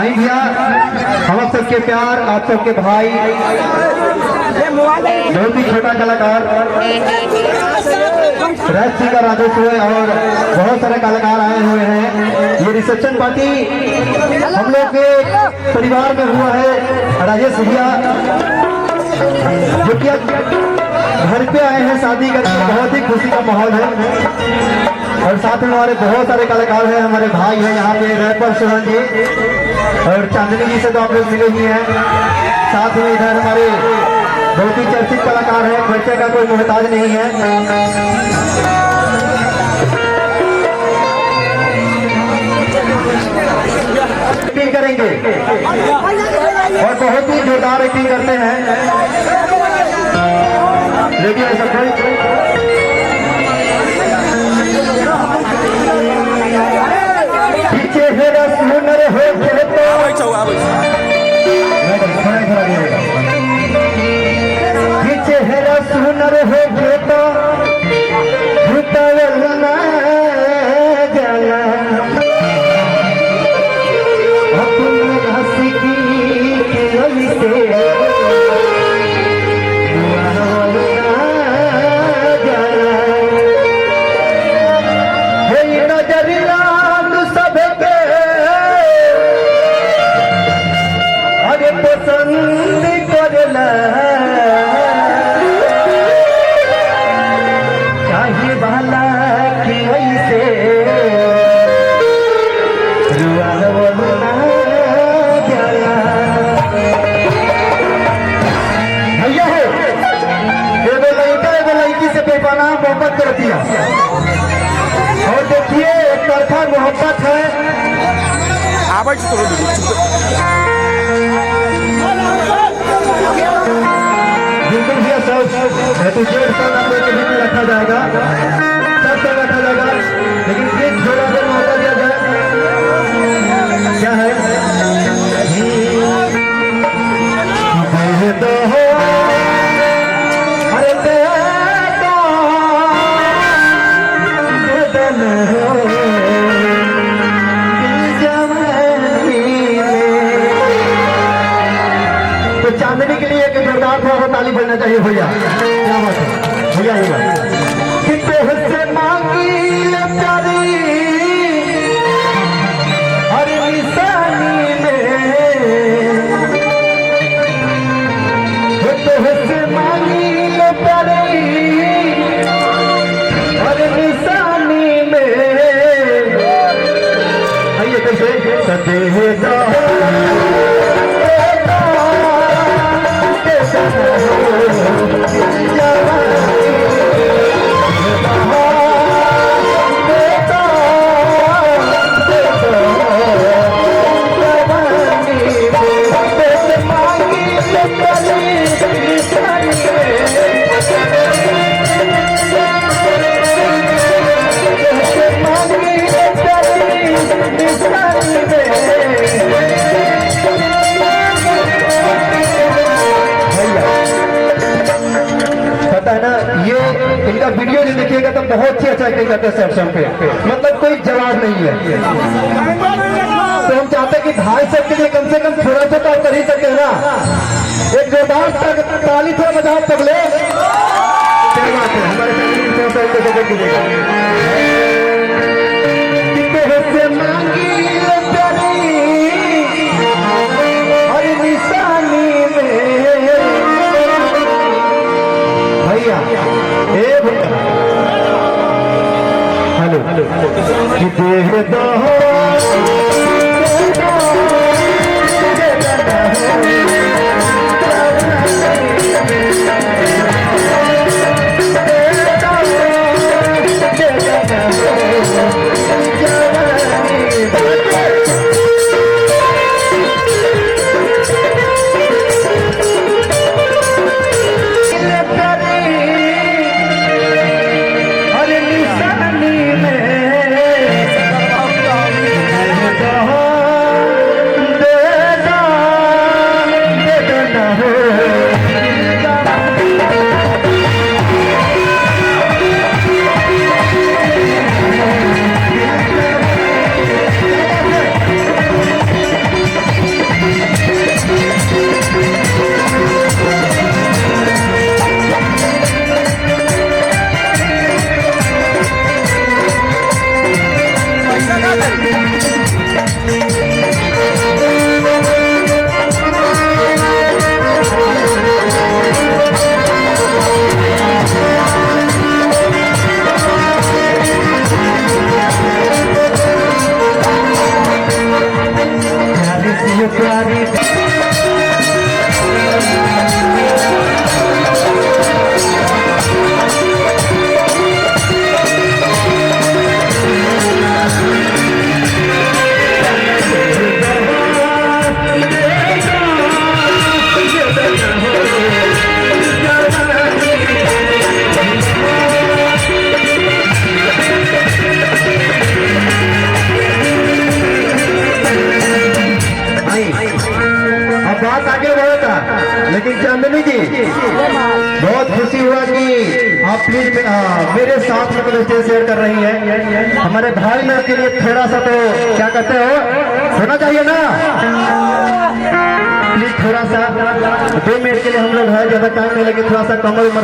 नहीं भैया, हम आप सबके प्यार, आप सबके भाई, बहुत ही छोटा कलाकार राज सिंह का राजस्व है और बहुत सारे कलाकार आए हुए हैं। ये रिसेप्शन पार्टी हम लोग के परिवार में हुआ है। राजेश भैया जो कि घर पे आए हैं शादी करके, बहुत ही खुशी का माहौल है। और साथ में हमारे बहुत सारे कलाकार हैं, हमारे भाई हैं यहाँ पे रैपर सोहन जी और चांदनी जी से तो आप लोग मिले ही हैं। साथ में इधर हमारे बहुत ही चर्चित कलाकार हैं, बच्चे का कोई मोहताज नहीं है। एक्टिंग करेंगे और बहुत ही जोरदार एक्टिंग करते हैं। रेडी है सब कोई? पीछे है रसमुनर हो पीछे है रसमुनर हो बेटा भूतवलना जाना अपने हंसी की केवल से पसंद करला चाहे वाला की वैसे भैया है एगो लड़का एगो लड़की से बेपनाह मोहब्बत कर दिया और देखिए एक तरफा मोहब्बत है। बिल्कुल भैया सब रखा जाएगा, सब रखा जाएगा, लेकिन प्लीज थोड़ा देर मौका दिया जाए। क्या है तो हो अरे तो चांदनी के लिए एक जोरदार थोड़ा ताली बजना चाहिए भैया। क्या बात है भैया, ये बात कितने से मांगी प्यारी हर निशानी में, कितने से मांगी प्यारी हर निशानी में। आइए कैसे सदे दो इनका वीडियो जो देखिएगा तो बहुत ही अच्छा एक्टिंग करते हैं सर पे, मतलब कोई जवाब नहीं है। तो हम चाहते हैं कि भाई सब के लिए कम से कम थोड़ा सा तो आप कर ही सकते हैं ना। एक जोरदार ताली थोड़ा बजाओ पगले। क्या बात है, हमारे भैया हेलो कि देह दो हर निशानी में प्लीज मेरे साथ में मतलब स्टेज शेयर कर रही है। हमारे भाई लोग के लिए थोड़ा सा तो क्या कहते हो होना चाहिए ना, प्लीज थोड़ा सा 2 मिनट के लिए हम लोग है, ज्यादा टाइम नहीं लगे, थोड़ा सा कमर उमर